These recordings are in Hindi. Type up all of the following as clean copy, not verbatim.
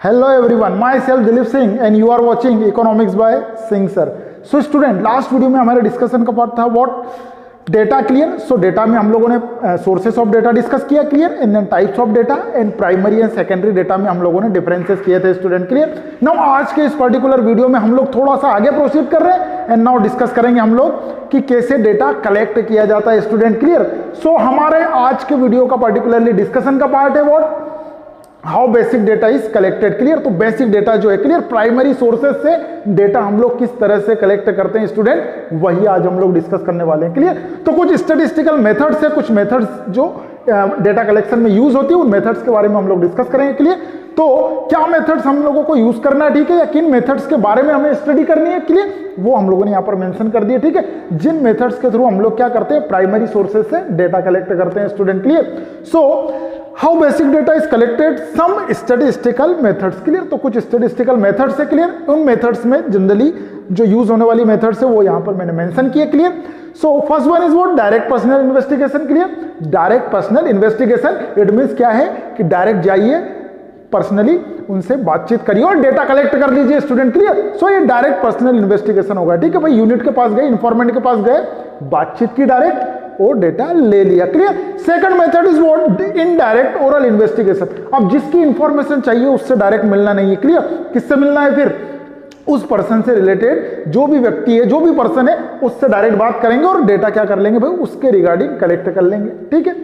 Hello everyone, myself Dilip Singh and you are watching Economics by Singh sir. So student, last video में हमारे डिस्कशन का पार्ट था what data clear. So data में हम लोगों ने सोर्सेस ऑफ डेटा डिस्कस किया clear, and then types of data and primary and secondary data में हम लोगों ने डिफरेंसेस किए थे स्टूडेंट क्लियर. नाउ आज के इस पर्टिकुलर वीडियो में हम लोग थोड़ा सा आगे प्रोसीड कर रहे हैं एंड नाउ डिस्कस करेंगे हम लोग कि कैसे डेटा कलेक्ट किया जाता है स्टूडेंट क्लियर. सो हमारे आज के वीडियो का पर्टिकुलरली डिस्कशन का पार्ट है what how basic data is collected clear. तो बेसिक डेटा जो है क्लियर, प्राइमरी सोर्सेज से डेटा हम लोग किस तरह से कलेक्ट करते हैं स्टूडेंट, वही आज हम लोग डिस्कस करने वाले हैं क्लियर. तो कुछ स्टैटिस्टिकल मेथड्स है, कुछ मेथड्स जो डेटा कलेक्शन में यूज होती है, उन मेथड्स के बारे में हम लोग डिस्कस करेंगे क्लियर. तो क्या मेथड्स हम लोगों को यूज करना है, ठीक है, या किन मेथड्स के बारे में हमें स्टडी करनी है क्लियर, वो हम लोगों ने यहाँ पर मेंशन कर दिया, ठीक है. जिन मेथड्स के थ्रू हम लोग क्या करते हैं, प्राइमरी सोर्सेज से डेटा कलेक्ट करते हैं student clear. So how basic data is collected, some statistical methods clear. तो कुछ स्टैटिस्टिकल मेथड्स है क्लियर, उन मेथड्स में जनरली जो यूज होने वाली मेथड्स है वो यहाँ पर मैंने मेंशन किए clear. So first one is what, direct personal investigation clear. Direct personal investigation it means क्या है कि डायरेक्ट जाइए, पर्सनली उनसे बातचीत करिए और डेटा कलेक्ट कर लीजिए स्टूडेंट क्लियर. सो ये डायरेक्ट पर्सनल इन्वेस्टिगेशन होगा, ठीक है भाई. यूनिट के पास गए, इंफॉर्मेंट के पास गए, बातचीत की डायरेक्ट और डेटा ले लिया clear. Second method is what, indirect oral investigation. अब जिसकी इंफॉर्मेशन चाहिए उससे डायरेक्ट मिलना नहीं है क्लियर. किससे मिलना है फिर, उस पर्सन से रिलेटेड जो भी व्यक्ति है, जो भी पर्सन है, उससे डायरेक्ट बात करेंगे और डेटा क्या कर लेंगे भाई, उसके रिगार्डिंग कलेक्ट कर लेंगे, ठीक है.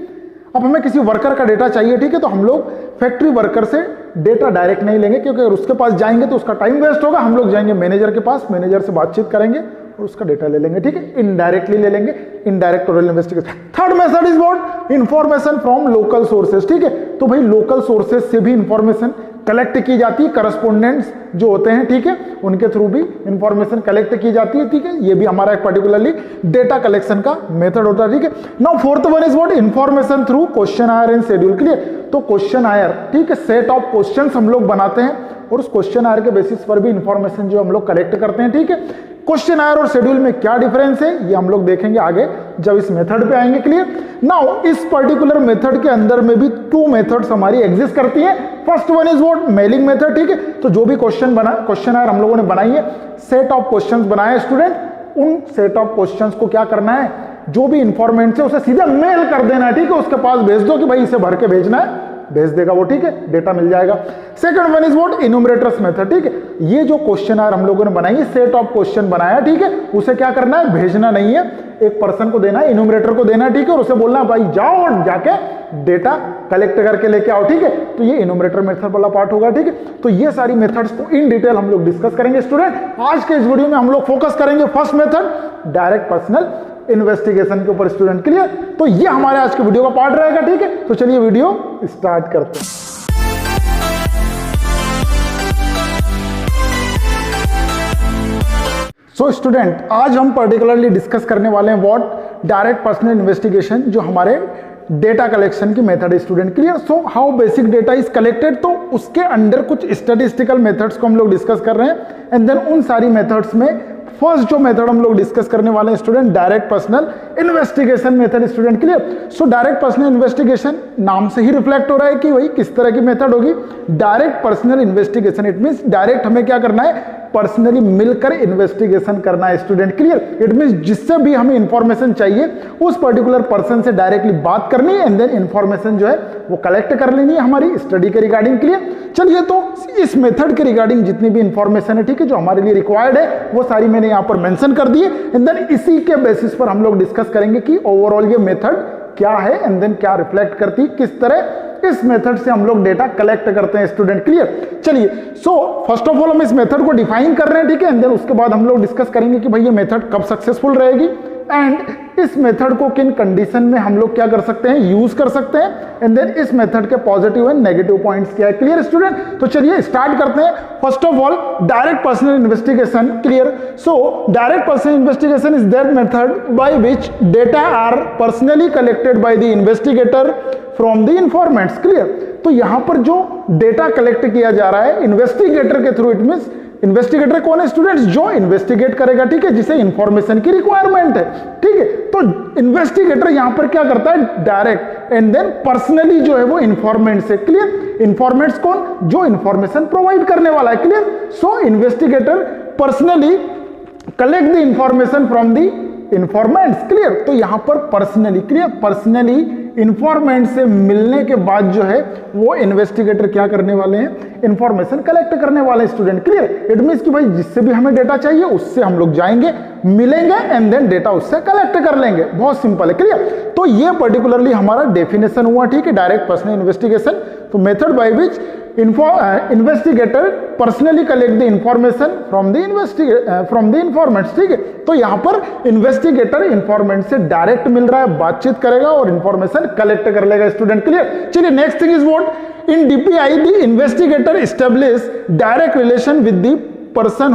अब हमें किसी वर्कर का डेटा चाहिए, ठीक है, तो हम लोग फैक्ट्री वर्कर से डेटा डायरेक्ट नहीं लेंगे, क्योंकि अगर उसके पास जाएंगे तो उसका टाइम वेस्ट होगा. हम लोग जाएंगे मैनेजर के पास, मैनेजर से बातचीत करेंगे और उसका डेटा ले लेंगे, ठीक है. इनडायरेक्टली ले लेंगे, indirect oral investigation. Third method is what, information from local sources, ठीक है. तो भाई लोकल सोर्सेज से भी इंफॉर्मेशन कलेक्ट की जाती है, करस्पोंडेंट्स जो होते हैं, ठीक है, उनके थ्रू भी इंफॉर्मेशन कलेक्ट की जाती है, ठीक है. ये भी हमारा एक पर्टिकुलरली डेटा कलेक्शन का मेथड होता है, ठीक है. Now fourth one is what, information through questionnaire and schedule clear. तो क्वेश्चन आयर, ठीक है, सेट ऑफ क्वेश्चंस हम लोग बनाते हैं और उस क्वेश्चन आयर के बेसिस पर भी इंफॉर्मेशन जो हम लोग कलेक्ट करते हैं, ठीक है. क्वेश्चन आयर और शेड्यूल में क्या डिफरेंस है ये हम लोग देखेंगे आगे जब इस मेथड पे आएंगे क्लियर. नाउ इस पर्टिकुलर मेथड के अंदर में भी टू मेथड्स हमारी एग्जिस्ट करती हैं. First one is what, mailing method, ठीक है. तो जो भी क्वेश्चन आयर हम लोगों ने बनाई है, सेट ऑफ क्वेश्चंस बनाए स्टूडेंट, उन सेट ऑफ क्वेश्चंस को क्या करना है, जो भी इंफॉर्मेंट है उसे सीधा मेल कर देना है, ठीक है. उसके पास भेज दो कि भाई इसे भर के भेजना है, भेज देगा वो, ठीक है, डेटा मिल जाएगा. Second one is what, enumerators method, ठीक है. ये जो क्वेश्चन आयर हम लोगों ने बनाई है, सेट ऑफ क्वेश्चन बनाया, ठीक है, उसे क्या करना है, भेजना नहीं है, एक पर्सन को देना है, इन्यूमरेटर को देना है, ठीक है, और उसे बोलना है भाई जाओ और जाके डेटा कलेक्ट करके लेके आओ, ठीक है. तो ये इन्यूमरेटर मेथड वाला पार्ट होगा, ठीक है. तो ये सारी मेथड्स को इन डिटेल हम लोग डिस्कस करेंगे स्टूडेंट. आज के इस वीडियो में हम लोग फोकस करेंगे first method, direct personal investigation के ऊपर स्टूडेंट क्लियर. तो ये हमारे आज के वीडियो का पार्ट रहेगा, ठीक है. तो चलिए वीडियो स्टार्ट करते हैं. सो स्टूडेंट, आज हम पर्टिकुलरली डिस्कस करने वाले हैं व्हाट, डायरेक्ट पर्सनल इन्वेस्टिगेशन, जो हमारे डेटा कलेक्शन की मेथड है student clear. So how basic data is collected, तो उसके अंडर कुछ स्टैटिस्टिकल मेथड्स को हम लोग डिस्कस कर रहे हैं एंड देन उन सारी मेथड्स में फर्स्ट जो मेथड हम लोग डिस्कस करने वाले हैं student, direct personal investigation method student clear. So direct personal investigation नाम से ही रिफ्लेक्ट हो रहा है कि वही किस तरह की मेथड होगी, direct personal investigation. It means direct हमें क्या करना है, पर्सनली मिलकर इन्वेस्टिगेशन करना है स्टूडेंट क्लियर. इट मींस जिससे भी हमें इंफॉर्मेशन चाहिए उस पर्टिकुलर पर्सन से डायरेक्टली बात करनी है एंड देन इंफॉर्मेशन जो है वो कलेक्ट कर लेनी है हमारी स्टडी के रिगार्डिंग क्लियर. चलिए, तो इस मेथड के रिगार्डिंग जितनी भी इंफॉर्मेशन है, ठीक है, जो हमारे लिए रिक्वायर्ड है वो सारी मैंने यहाँ पर मेंशन कर दी है एंड देन इसी के बेसिस पर हम लोग डिस्कस करेंगे कि ओवरऑल ये मेथड क्या है एंड देन क्या रिफ्लेक्ट करती है, किस तरह इस मेथड से हम लोग डेटा कलेक्ट करते हैं स्टूडेंट क्लियर. चलिए, सो फर्स्ट ऑफ ऑल हम इस मेथड को डिफाइन कर रहे हैं, ठीक है, एंड देन उसके बाद हम लोग डिस्कस करेंगे कि भाई ये मेथड कब सक्सेसफुल रहेगी एंड इस मेथड को किन कंडीशन में हम लोग क्या कर सकते हैं, यूज कर सकते हैं एंड देन इस मेथड के पॉजिटिव एंड नेगेटिव पॉइंट्स क्या है क्लियर स्टूडेंट. तो चलिए स्टार्ट करते हैं. First of all direct personal investigation clear. So direct personal investigation is that method by which data are personally collected by the investigator from the informants clear. तो यहां पर जो डेटा कलेक्ट किया जा रहा है इन्वेस्टिगेटर के थ्रू, इट मींस इन्वेस्टिगेटर कौन है स्टूडेंट्स? जो इन्वेस्टिगेट करेगा, ठीक है, जिसे इंफॉर्मेशन की रिक्वायरमेंट है, ठीक है। तो इन्वेस्टिगेटर यहां पर क्या करता है? डायरेक्ट एंड देन पर्सनली जो है वो इंफॉर्मेंट से, क्लियर। इंफॉर्मेंट्स कौन? जो इंफॉर्मेशन प्रोवाइड करने वाला है, clear. So investigator personally collect the information from the informants, clear. तो यहां पर पर्सनली, क्लियर, पर्सनली इंफॉर्मेंट से मिलने के बाद जो है वो इन्वेस्टिगेटर क्या करने वाले हैं? इंफॉर्मेशन कलेक्ट करने वाले स्टूडेंट, क्लियर। इट मींस कि भाई जिससे भी हमें डेटा चाहिए उससे हम लोग जाएंगे, मिलेंगे एंड देन डेटा उससे कलेक्ट कर लेंगे। बहुत सिंपल है, क्लियर। तो ये पर्टिकुलरली हमारा डेफिनेशन हुआ, ठीक है, डायरेक्ट पर्सनल इन्वेस्टिगेशन। तो method by which investigator personally collect the information from the informants, ठीक है। तो यहां पर इन्वेस्टिगेटर इंफॉर्मेंट से डायरेक्ट मिल रहा है, बातचीत करेगा और इंफॉर्मेशन कलेक्ट कर लेगा स्टूडेंट, क्लियर। चलिए next thing is what? In DPI the investigator establish direct relation with the person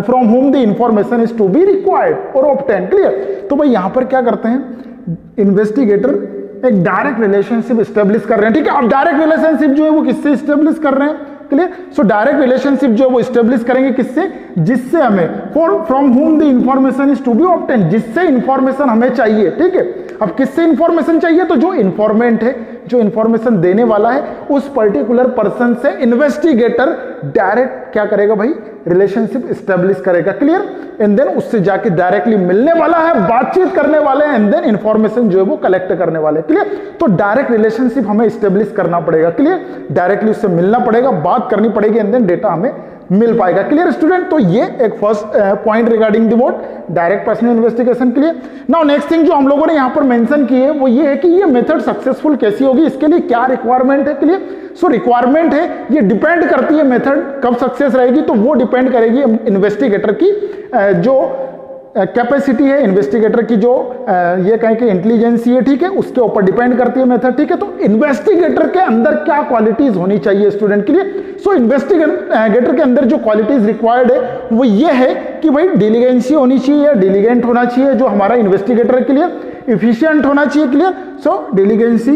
from whom the information is to be required or obtained, clear. तो भाई यहां पर क्या करते हैं? इन्वेस्टिगेटर एक डायरेक्ट रिलेशनशिप स्टेब्लिश कर रहे हैं, ठीक है। अब डायरेक्ट रिलेशनशिप जो है वो किससे स्टेब्लिश कर रहे हैं? क्लियर। सो डायरेक्ट रिलेशनशिप जो है वो स्टेब्लिश करेंगे किससे? जिससे हमें from whom the information is to be obtained, जिससे इंफॉर्मेशन हमें चाहिए, ठीक है। अब किससे इंफॉर्मेशन चाहिए? तो जो इंफॉर्मेंट है, जो इंफॉर्मेशन देने वाला है, उस पर्टिकुलर पर्सन से इन्वेस्टिगेटर डायरेक्ट क्या करेगा भाई? रिलेशनशिप स्टेब्लिश करेगा, क्लियर। एंड देन उससे जाके डायरेक्टली मिलने वाला है, बातचीत करने वाले हैं एंड देन इंफॉर्मेशन जो है वो कलेक्ट करने वाले, क्लियर। तो डायरेक्ट रिलेशनशिप हमें स्टेब्लिश करना पड़ेगा, क्लियर। डायरेक्टली उससे मिलना पड़ेगा, बात करनी पड़ेगी एंड देन डेटा हमें मिल पाएगा, क्लियर स्टूडेंट। तो ये एक first point regarding the what? Direct personal investigation, clear. Now next thing जो हम लोगों ने यहां पर मेंशन की है वो ये है कि ये मेथड सक्सेसफुल कैसी होगी, इसके लिए क्या रिक्वायरमेंट है, क्लियर। सो रिक्वायरमेंट है, ये डिपेंड करती है मेथड कब सक्सेस रहेगी, तो वो डिपेंड करेगी इन्वेस्टिगेटर की जो कैपेसिटी है, इन्वेस्टिगेटर की जो ये कहें कि इंटेलिजेंसी है, ठीक है, उसके ऊपर डिपेंड करती है मेथड, ठीक है। तो इन्वेस्टिगेटर के अंदर क्या क्वालिटीज होनी चाहिए स्टूडेंट के लिए? सो इन्वेस्टिगेटर के अंदर जो क्वालिटीज रिक्वायर्ड है वो ये है कि भाई डिलीगेंसी होनी चाहिए या डिलीगेंट होना चाहिए जो हमारा इन्वेस्टिगेटर के लिए, इफिशिएंट होना चाहिए, clear. So diligency,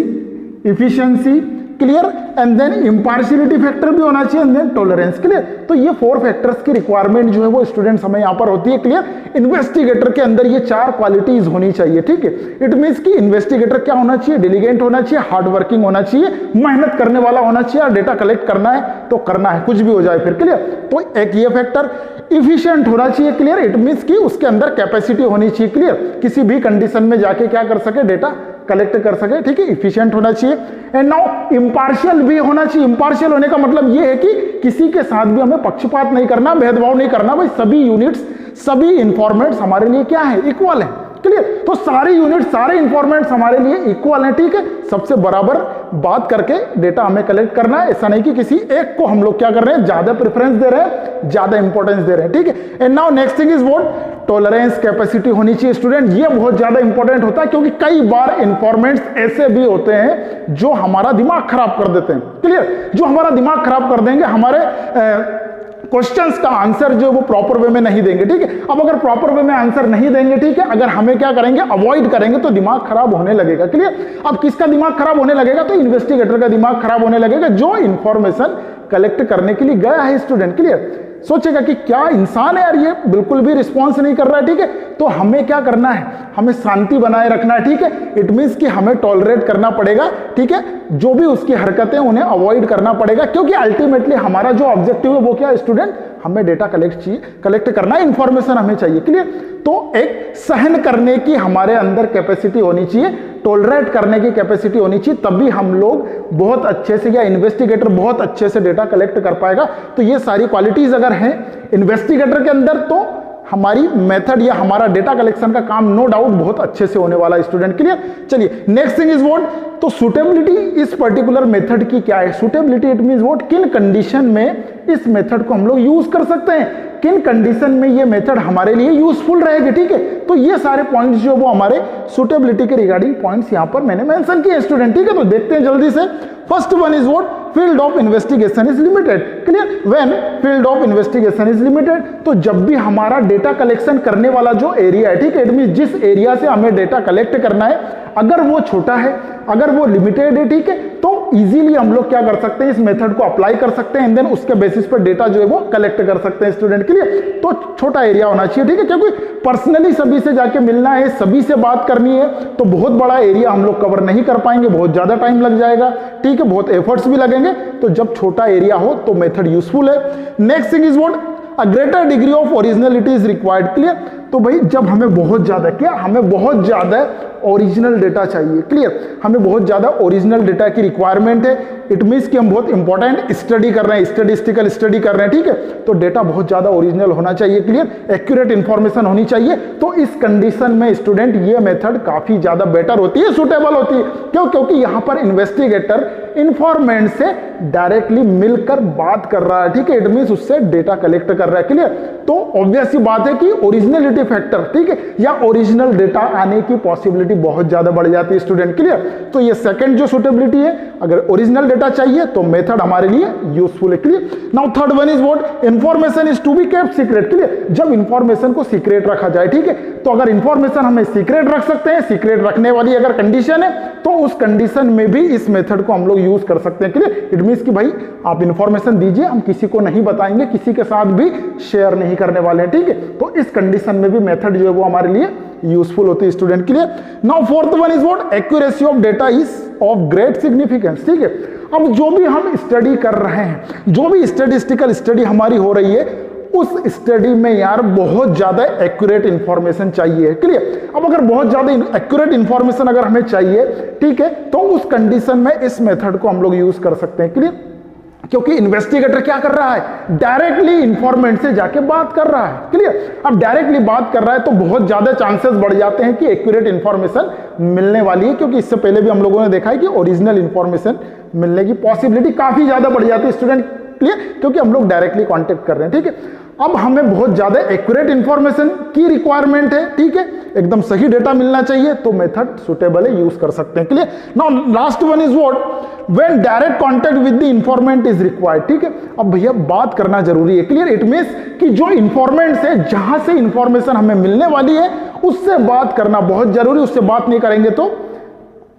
efficiency, clear, and then impartiality factor भी होना चाहिए एंड देन टॉलरेंस, क्लियर। तो ये 4 फैक्टर्स की रिक्वायरमेंट जो है वो स्टूडेंट्स हमें यहां पर होती है, क्लियर। इन्वेस्टिगेटर के अंदर ये 4 क्वालिटीज होनी चाहिए, ठीक है। इट मींस कि इन्वेस्टिगेटर क्या होना चाहिए? डिलीगेंट होना चाहिए, हार्ड वर्किंग होना चाहिए, मेहनत करने वाला होना चाहिए, और डेटा कलेक्ट करना है तो करना है, कुछ भी हो जाए फिर, क्लियर। तो एक ये फैक्टर। इफिशिएंट होना चाहिए, क्लियर। इट मींस कि उसके अंदर कैपेसिटी होनी चाहिए, क्लियर, किसी भी कंडीशन में जाके क्या कर सके? डेटा कलेक्ट कर सके, ठीक है। इफिशिएंट होना चाहिए एंड नाउ इम्पार्शियल भी होना चाहिए। इम्पार्शियल होने का मतलब ये है कि किसी के साथ भी हमें पक्षपात नहीं करना, भेदभाव नहीं करना, भाई सभी यूनिट्स, सभी इंफॉर्मेंट्स हमारे लिए क्या है? इक्वल है, क्लियर। तो सारे यूनिट, सारे इंफॉर्मेंट्स हमारे लिए इक्वल हैं, ठीक है। सबसे बराबर बात करके डेटा हमें कलेक्ट करना है, ऐसा नहीं कि किसी एक को हम लोग क्या कर रहे हैं? ज्यादा प्रेफरेंस दे रहे हैं, ज्यादा इंपॉर्टेंस दे रहे हैं, ठीक है। And now next thing is what? Tolerance, capacity होनी चाहिए स्टूडेंट। ये बहुत ज्यादा इंपॉर्टेंट होता है क्योंकि कई बार इंफॉर्मेंट्स ऐसे भी होते हैं जो हमारा दिमाग खराब कर देते हैं, क्लियर, जो हमारा दिमाग खराब कर देंगे, हमारे क्वेश्चंस का आंसर जो वो प्रॉपर वे में नहीं देंगे, ठीक है। अब अगर प्रॉपर वे में आंसर नहीं देंगे, ठीक है, अगर हमें क्या करेंगे? अवॉइड करेंगे, तो दिमाग खराब होने लगेगा, क्लियर। अब किसका दिमाग खराब होने लगेगा? तो इन्वेस्टिगेटर का दिमाग खराब होने लगेगा जो इंफॉर्मेशन कलेक्ट करने के लिए गया है स्टूडेंट, क्लियर। सोचेगा कि क्या इंसान है यार, ये बिल्कुल भी रिस्पॉन्स नहीं कर रहा है, ठीक है। तो हमें क्या करना है? हमें शांति बनाए रखना है, ठीक है। इट मींस कि हमें टॉलरेट करना पड़ेगा, ठीक है, जो भी उसकी हरकतें उन्हें अवॉइड करना पड़ेगा, क्योंकि अल्टीमेटली हमारा जो ऑब्जेक्टिव है वो क्या है स्टूडेंट? हमें डेटा कलेक्ट करना है, इंफॉर्मेशन हमें चाहिए, क्लियर। तो एक सहन करने की हमारे अंदर कैपेसिटी होनी चाहिए, टॉलरेट करने की कैपेसिटी होनी चाहिए, तभी हम लोग बहुत अच्छे से, या इन्वेस्टिगेटर बहुत अच्छे से डेटा कलेक्ट कर पाएगा। तो ये सारी क्वालिटीज अगर हैं इन्वेस्टिगेटर के अंदर, तो हमारी मेथड या हमारा डेटा कलेक्शन का काम नो डाउट बहुत अच्छे से होने वाला है स्टूडेंट, क्लियर। चलिए नेक्स्ट थिंग इज व्हाट? तो सुटेबिलिटी इस पर्टिकुलर मेथड की क्या है? Suitability it means what? किन कंडीशन में इस मेथड को हम लोग यूज कर सकते हैं, किन कंडीशन में ये मेथड हमारे लिए यूजफुल रहेगी, ठीक है। तो ये सारे पॉइंट्स जो वो हमारे सुटेबिलिटी के रिगार्डिंग पॉइंट्स यहां पर मैंने मेंशन किए स्टूडेंट, ठीक है। तो देखते हैं जल्दी से। First one is what? Field of investigation is limited, clear. When field of investigation is limited, तो जब भी हमारा डेटा कलेक्शन करने वाला जो एरिया है, ठीक है, इट मीन जिस एरिया से हमें डेटा कलेक्ट करना है, अगर वो छोटा है, अगर वो लिमिटेड है, ठीक है, तो इजीली हम लोग क्या कर सकते हैं, इस मेथड को अप्लाई कर सकते हैं एंड देन उसके बेसिस पर डेटा जो है वो कलेक्ट कर सकते हैं स्टूडेंट के लिए। तो छोटा एरिया होना चाहिए, ठीक है, क्योंकि पर्सनली सभी से जाके मिलना है, सभी से बात करनी है, तो बहुत बड़ा एरिया हम लोग कवर नहीं कर पाएंगे, बहुत ज्यादा टाइम लग जाएगा, ठीक है, बहुत एफर्ट्स भी लगेंगे। तो जब छोटा एरिया हो तो मेथड यूजफुल है। Next thing is what, a greater degree of originality is required, clear. तो भाई जब हमें बहुत ज्यादा, क्या हमें बहुत ज्यादा ओरिजिनल डेटा चाहिए, क्लियर, हमें बहुत ज्यादा ओरिजिनल डेटा की रिक्वायरमेंट है, इट मींस कि हम बहुत इंपॉर्टेंट स्टडी कर रहे हैं, स्टैटिस्टिकल स्टडी कर रहे हैं, ठीक है, तो डेटा बहुत ज्यादा ओरिजिनल होना चाहिए, क्लियर, एक्यूरेट इंफॉर्मेशन होनी चाहिए। तो इस कंडीशन में स्टूडेंट ये मेथड काफी ज्यादा बेटर होती है, सुटेबल होती है। क्यों? क्योंकि यहां पर इन्वेस्टिगेटर इंफॉर्मेंट से डायरेक्टली मिलकर बात कर रहा है, ठीक है, इट मींस उससे डेटा कलेक्ट कर रहा है, क्लियर। तो ऑब्वियस सी बात है कि ओरिजिनलिटी फैक्टर, ठीक है, या ओरिजिनल डेटा आने की पॉसिबिलिटी बहुत ज्यादा बढ़ जाती है स्टूडेंट, क्लियर। तो ये सेकंड जो सुटेबिलिटी है, अगर ओरिजिनल डेटा चाहिए तो मेथड हमारे लिए यूजफुल है, clear. Now third one is what, information is to be kept secret, clear. जब इंफॉर्मेशन को सीक्रेट रखा जाए, ठीक है, तो अगर इंफॉर्मेशन हमें सीक्रेट रख सकते हैं, सीक्रेट रखने वाली अगर कंडीशन है, तो उस कंडीशन में भी इस मेथड को हम लोग यूज कर सकते हैं, क्लियर। इट मींस कि भाई आप इंफॉर्मेशन दीजिए, हम किसी को नहीं बताएंगे, किसी के साथ भी शेयर नहीं करने वाले हैं, ठीक है। तो इस कंडीशन में भी मेथड जो है वो हमारे लिए यूजफुल होती है स्टूडेंट के लिए। Now fourth one is what, accuracy of data is of great significance, ठीक है। अब जो भी हम स्टडी कर रहे हैं, जो भी स्टैटिस्टिकल स्टडी हमारी हो रही है, उस स्टडी में यार बहुत ज्यादा एक्यूरेट इंफॉर्मेशन चाहिए, क्लियर। अब अगर बहुत ज्यादा एक्यूरेट इंफॉर्मेशन अगर हमें चाहिए, ठीक है, तो उस कंडीशन में इस मेथड को हम लोग यूज कर सकते हैं, क्लियर। क्योंकि इन्वेस्टिगेटर क्या कर रहा है, डायरेक्टली इंफॉर्मेंट से जाके बात कर रहा है, क्लियर। अब डायरेक्टली बात कर रहा है तो बहुत ज्यादा चांसेस बढ़ जाते हैं कि एक्यूरेट इंफॉर्मेशन मिलने वाली है, क्योंकि इससे पहले भी हम लोगों ने देखा है कि ओरिजिनल इंफॉर्मेशन मिलने की पॉसिबिलिटी काफी ज्यादा बढ़ जाती है स्टूडेंट, क्लियर, क्योंकि हम लोग डायरेक्टली कांटेक्ट कर रहे हैं, ठीक है। अब हमें बहुत ज्यादा एक्यूरेट इंफॉर्मेशन की रिक्वायरमेंट है, ठीक है, एकदम सही डेटा मिलना चाहिए, तो मेथड सुटेबल है, यूज कर सकते हैं, clear. Now last one is what, when direct contact with the इंफॉर्मेंट is required, ठीक है। अब भैया बात करना जरूरी है, क्लियर। इट मींस कि जो इंफॉर्मेंट है, जहां से इंफॉर्मेशन हमें मिलने वाली है, उससे बात करना बहुत जरूरी, उससे बात नहीं करेंगे तो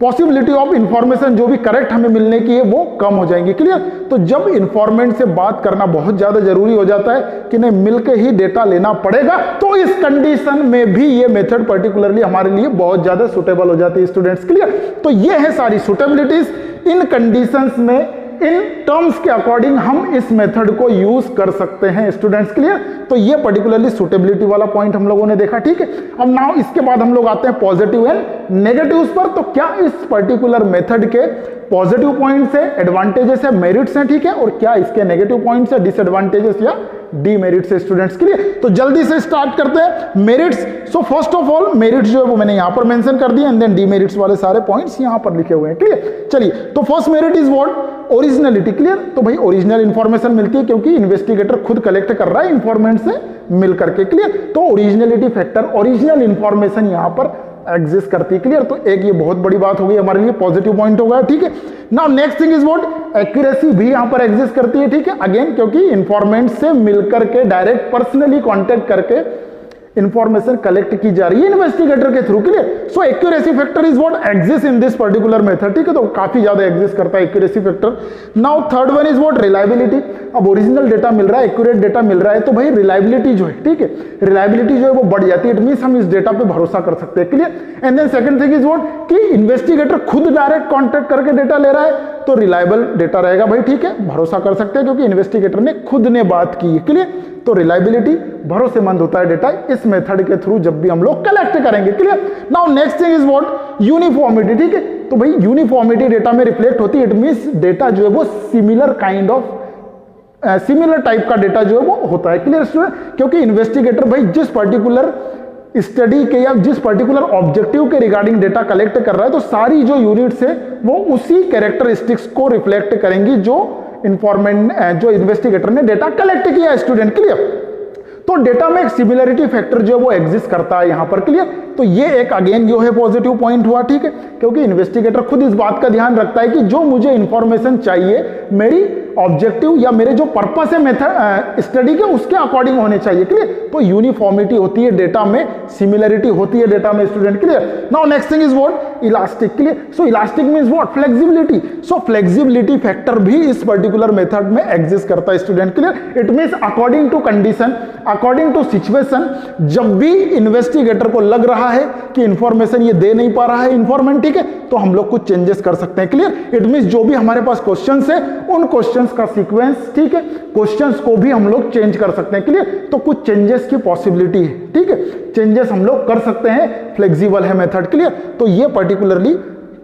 पॉसिबिलिटी ऑफ इंफॉर्मेशन जो भी करेक्ट हमें मिलने की है वो कम हो जाएंगी, क्लियर। तो जब इंफॉर्मेंट से बात करना बहुत ज्यादा जरूरी हो जाता है कि नहीं मिलकर ही डेटा लेना पड़ेगा, तो इस कंडीशन में भी ये मेथड पर्टिकुलरली हमारे लिए बहुत ज्यादा सुटेबल हो जाती है स्टूडेंट्स, क्लियर। तो ये है सारी सुटेबिलिटीज। इन कंडीशंस में, इन टर्म्स के अकॉर्डिंग हम इस मेथड को यूज कर सकते हैं स्टूडेंट्स, क्लियर। तो ये पर्टिकुलरली सुटेबिलिटी वाला पॉइंट हम लोगों ने देखा, ठीक है। अब नाउ इसके बाद हम लोग आते हैं पॉजिटिव एंड नेगेटिव्स पर। तो क्या इस पर्टिकुलर मेथड के पॉजिटिव पॉइंट्स है, एडवांटेजेस है, मेरिट्स हैं, ठीक है, और क्या इसके नेगेटिव पॉइंट्स है, डिसएडवांटेजेस या डीमेरिट्स है स्टूडेंट्स के लिए। तो जल्दी से स्टार्ट करते हैं merits. So first of all merits जो है वो मैंने यहां पर मेंशन कर दिए एंड देन डीमेरिट्स वाले सारे पॉइंट्स यहां पर लिखे हुए हैं, क्लियर। चलिए, तो first merit is what, originality, clear. तो भाई ओरिजिनल इंफॉर्मेशन मिलती है क्योंकि इन्वेस्टिगेटर खुद कलेक्ट कर रहा है इंफॉर्मेंट से मिल करके, क्लियर। तो ओरिजिनलिटी फैक्टर, ओरिजिनल इंफॉर्मेशन यहां पर एग्जिस्ट करती है, क्लियर। तो एक ये बहुत बड़ी बात हो गई हमारे लिए, पॉजिटिव पॉइंट होगा, ठीक है। Now next thing is what, accuracy भी यहां पर एग्जिस्ट करती है, ठीक है। अगेन क्योंकि इंफॉर्मेंट से मिलकर के डायरेक्ट पर्सनली कांटेक्ट करके इंफॉर्मेशन कलेक्ट की जा रही है इन्वेस्टिगेटर के through, clear. So accuracy factor is what exist in this particular method, ठीक है। तो काफी ज्यादा एग्जिस्ट करता है accuracy factor. Now third one is what, reliability. अब ओरिजिनल डेटा मिल रहा है, एक्यूरेट डेटा मिल रहा है, तो भाई रिलायबिलिटी जो है, ठीक है, रिलायबिलिटी जो है वो बढ़ जाती है। इट मींस हम इस डेटा पे भरोसा कर सकते हैं, clear. And then second thing is what, कि इन्वेस्टिगेटर खुद डायरेक्ट कांटेक्ट करके डेटा ले रहा है, तो रिलायबल डेटा रहेगा भाई, ठीक है, भरोसा कर सकते हैं क्योंकि इन्वेस्टिगेटर ने खुद ने बात की है, क्लियर। तो रिलायबिलिटी, भरोसेमंद होता है डेटा इस मेथड के थ्रू जब भी हम लोग कलेक्ट करेंगे, clear. Now next thing is what, uniformity, ठीक है। तो भाई यूनिफॉर्मिटी डेटा में रिफ्लेक्ट होती है, इट मींस डेटा जो है वो similar kind of similar type का डेटा जो है वो होता है, क्लियर स्टूडेंट। क्योंकि इन्वेस्टिगेटर भाई जिस पर्टिकुलर स्टडी के या जिस पर्टिकुलर ऑब्जेक्टिव के रिगार्डिंग डेटा कलेक्ट कर रहा है, तो सारी जो यूनिट्स है वो उसी कैरेक्टरिस्टिक्स को रिफ्लेक्ट करेंगी जो इंफॉर्मेंट, जो इन्वेस्टिगेटर ने डेटा कलेक्ट किया है स्टूडेंट, क्लियर। तो डेटा में एक सिमिलरिटी फैक्टर जो है वो एग्जिस्ट करता है यहां पर, क्लियर। तो ये एक अगेन जो है पॉजिटिव पॉइंट हुआ, ठीक है, क्योंकि इन्वेस्टिगेटर खुद इस बात का ध्यान रखता है कि जो मुझे इंफॉर्मेशन चाहिए मेरी ऑब्जेक्टिव या मेरे जो पर्पस है मेथड स्टडी के उसके अकॉर्डिंग होने चाहिए। क्लियर? तो यूनिफॉर्मिटी होती है डेटा में, सिमिलरिटी होती है डेटा में student. Clear? Now next thing is what? Elastic. Clear? So elastic means what? Flexibility. So flexibility factor भी इस पर्टिकुलर मेथड में एग्जिस्ट करता है student. Clear? It means according to condition, according to situation, जब भी इन्वेस्टिगेटर को लग रहा है कि इंफॉर्मेशन ये दे नहीं पा रहा है इन्फॉर्मेंट, ठीक है, तो हम लोग कुछ चेंजेस कर सकते हैं। क्लियर? इट मींस जो भी हमारे पास क्वेश्चंस है उन क्वेश्चंस का सीक्वेंस, ठीक है, क्वेश्चंस को भी हम लोग चेंज कर सकते हैं। क्लियर? तो कुछ चेंजेस की पॉसिबिलिटी है, ठीक है, चेंजेस हम लोग कर सकते हैं, फ्लेक्सिबल है मेथड। क्लियर? तो ये पर्टिकुलरली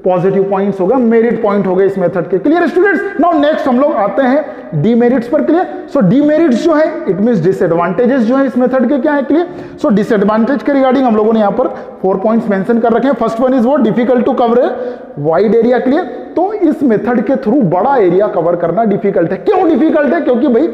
पॉजिटिव पॉइंट्स होगा, मेरिट पॉइंट हो गए इस मेथड के। Clear students? नाउ नेक्स्ट हम लोग आते हैं डीमेरिट्स पर। क्लियर? सो डीमेरिट्स जो है इट मींस डिसएडवांटेजेस जो है इस मेथड के क्या है। क्लियर? सो डिसएडवांटेज के रिगार्डिंग हम लोगों ने यहां पर 4 पॉइंट्स मेंशन कर रखे हैं। फर्स्ट वन इज वो difficult to cover wide area. Clear? तो इस मेथड के थ्रू बड़ा एरिया कवर करना डिफिकल्ट है। क्यों डिफिकल्ट है? क्योंकि भाई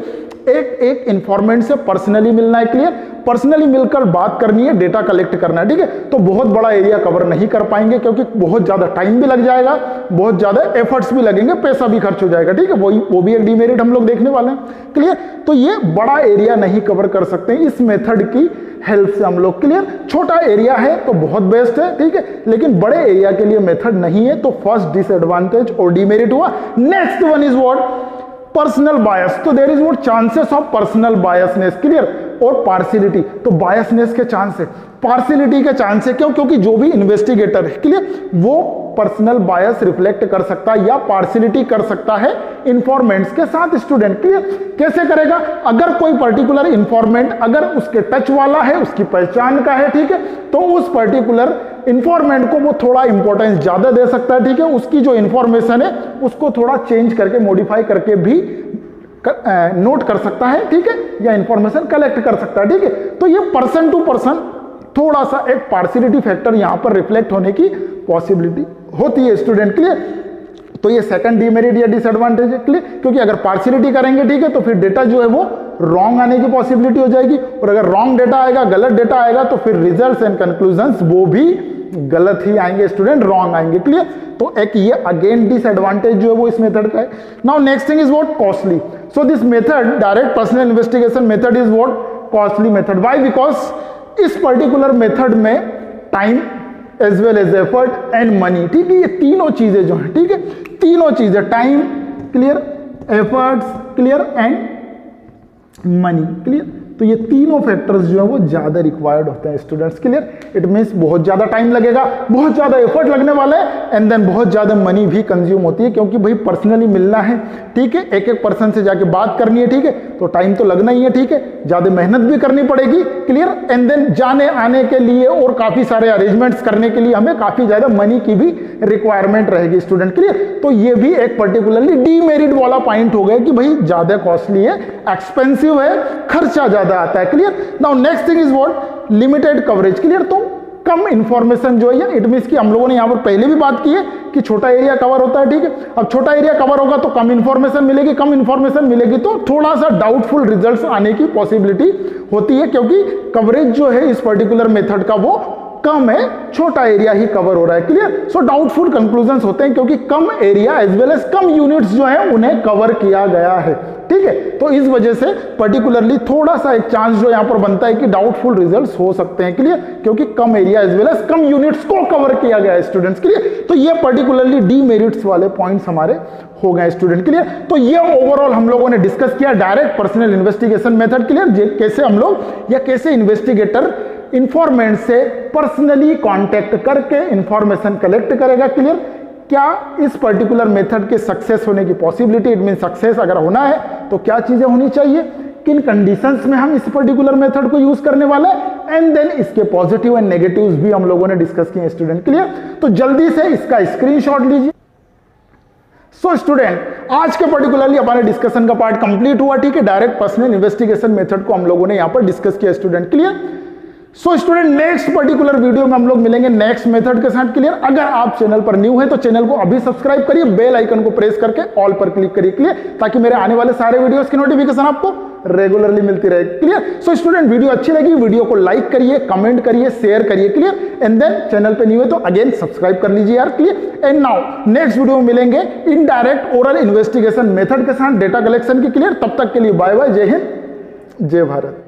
एक इंफॉर्मेंट से पर्सनली मिलना है। क्लियर? पर्सनली मिलकर बात करनी है, डेटा कलेक्ट करना है, ठीक है, तो बहुत बड़ा एरिया कवर नहीं कर पाएंगे क्योंकि बहुत ज्यादा टाइम भी लग जाएगा, बहुत ज्यादा एफर्ट्स भी लगेंगे, पैसा भी खर्च हो जाएगा, ठीक है, वो भी एक डिमेरिट हम लोग देखने वाले हैं। क्लियर? तो ये बड़ा एरिया नहीं कवर कर सकते इस मेथड की हेल्प से हम लोग। क्लियर? छोटा एरिया है तो बहुत बेस्ट है, ठीक है, लेकिन बड़े एरिया के लिए मेथड नहीं है, तो फर्स्ट डिसएडवांटेज और डिमेरिट हुआ। Next one is what? Personal bias. तो there is what? Chances of personal biasness. Clear? और पार्शियलिटी। तो बायसनेस के चांस है, पार्शियलिटी के चांस है। क्यों? क्योंकि जो भी इन्वेस्टिगेटर है, क्लियर, वो पर्सनल बायस रिफ्लेक्ट कर सकता है या पार्शियलिटी कर सकता है इंफॉर्मेंट्स के साथ स्टूडेंट। क्लियर? कैसे करेगा? अगर कोई पर्टिकुलर इंफॉर्मेंट अगर उसके टच वाला है, उसकी पहचान का है, ठीक है, तो उस पर्टिकुलर इंफॉर्मेंट को वो थोड़ा इंपॉर्टेंस ज्यादा दे सकता है, ठीक है, उसकी जो इंफॉर्मेशन है उसको थोड़ा चेंज करके, मॉडिफाई करके भी नोट कर सकता है, ठीक है, या इंफॉर्मेशन कलेक्ट कर सकता है, ठीक है। तो ये पर्सन टू पर्सन थोड़ा सा एक पार्शियलिटी फैक्टर यहां पर रिफ्लेक्ट होने की पॉसिबिलिटी होती है स्टूडेंट। क्लियर? तो ये सेकंड डिमेरिट या डिसएडवांटेज है। क्लियर? क्योंकि अगर पार्शियलिटी करेंगे, ठीक है, तो फिर डेटा जो है वो रॉन्ग आने की पॉसिबिलिटी हो जाएगी, और अगर रॉन्ग डेटा आएगा, गलत डेटा आएगा, तो फिर रिजल्ट्स एंड कंक्लूजन्स वो भी गलत ही आएंगे स्टूडेंट, रॉन्ग आएंगे। क्लियर? तो एक ये अगेन डिसएडवांटेज जो है वो इस मेथड का है। Now next thing is what? Costly. So this method, direct personal investigation method, is what? Costly method. Why? Because इस पर्टिकुलर मेथड में time as well as effort and money, ठीक है, ये तीनों चीजें जो है, ठीक है, तीनों चीजें, time, clear, efforts, clear, and money. Clear? तो ये तीनों फैक्टर्स जो है वो ज्यादा रिक्वायर्ड होते हैं स्टूडेंट्स। क्लियर? इट मींस बहुत ज्यादा टाइम लगेगा, बहुत ज्यादा एफर्ट लगने वाला है, एंड देन बहुत ज्यादा मनी भी कंज्यूम होती है, क्योंकि भाई पर्सनली मिलना है, ठीक है, एक एक पर्सन से जाके बात करनी है, ठीक है, तो टाइम तो लगना ही है, ठीक है, ज्यादा मेहनत भी करनी पड़ेगी। क्लियर? एंड देन जाने आने के लिए और काफी सारे अरेंजमेंट्स करने के लिए हमें काफी ज्यादा मनी की भी रिक्वायरमेंट रहेगी स्टूडेंट। क्लियर? तो ये भी एक पर्टिकुलरली डीमेरिट वाला पॉइंट हो गया कि भाई ज्यादा कॉस्टली है, एक्सपेंसिव है, खर्चा ज्यादा आता है। Clear? Now next thing is what? Limited coverage. Clear? तो कम इंफॉर्मेशन जो है, इट मींस कि हम लोगों ने यहां पर पहले भी बात की है कि छोटा एरिया कवर होता है, ठीक है, अब छोटा एरिया कवर होगा तो कम इंफॉर्मेशन मिलेगी, कम इंफॉर्मेशन मिलेगी तो थोड़ा सा डाउटफुल रिजल्ट्स आने की पॉसिबिलिटी होती है, क्योंकि कवरेज जो है इस पर्टिकुलर मेथड का वो कम है, छोटा एरिया ही कवर हो रहा है। क्लियर? सो डाउटफुल कंक्लूजन्स होते हैं क्योंकि कम एरिया एज वेल एज कम यूनिट्स जो है उन्हें कवर किया गया है, ठीक है, तो इस वजह से पर्टिकुलरली थोड़ा सा एक चांस जो यहां पर बनता है कि डाउटफुल रिजल्ट्स हो सकते हैं। क्लियर? क्योंकि कम एरिया एज वेल एज कम यूनिट्स को कवर किया गया है स्टूडेंट्स। क्लियर? तो ये पर्टिकुलरली डीमेरिट्स वाले पॉइंट्स हमारे हो गए स्टूडेंट। क्लियर? तो ये ओवरऑल हम लोगों ने डिस्कस किया direct personal investigation method. Clear? कैसे हम लोग या कैसे इन्वेस्टिगेटर इंफॉर्मेंट से पर्सनली कांटेक्ट करके इंफॉर्मेशन कलेक्ट करेगा। क्लियर? क्या इस पर्टिकुलर मेथड के सक्सेस होने की पॉसिबिलिटी, इट मीन सक्सेस अगर होना है तो क्या चीजें होनी चाहिए, किन कंडीशंस में हम इस पर्टिकुलर मेथड को यूज करने वाले हैं, एंड देन इसके पॉजिटिव एंड नेगेटिव्स भी हम लोगों ने डिस्कस किए स्टूडेंट। क्लियर? तो जल्दी से इसका स्क्रीनशॉट लीजिए। सो स्टूडेंट, आज के पर्टिकुलरली हमारे डिस्कशन का पार्ट कंप्लीट हुआ, ठीक है, डायरेक्ट पर्सनल इन्वेस्टिगेशन मेथड को हम लोगों ने यहां पर डिस्कस किया student. Clear? So student, next particular video में हम लोग मिलेंगे नेक्स्ट मेथड के साथ। क्लियर? अगर आप चैनल पर न्यू है तो चैनल को अभी सब्सक्राइब करिए, बेल आइकन को प्रेस करके ऑल पर क्लिक करिए। क्लियर? ताकि मेरे आने वाले सारे वीडियोस की नोटिफिकेशन आपको रेगुलरली मिलती रहे। क्लियर? सो स्टूडेंट, वीडियो अच्छी लगी, वीडियो को लाइक करिए, कमेंट करिए, शेयर करिए। क्लियर? एंड देन चैनल पे न्यू है तो अगेन सब्सक्राइब कर लीजिए यार। Clear? And now next video में मिलेंगे इनडायरेक्ट ओरल इन्वेस्टिगेशन मेथड के साथ डेटा कलेक्शन की। क्लियर? तब तक के लिए बाय बाय, जय हिंद, जय भारत।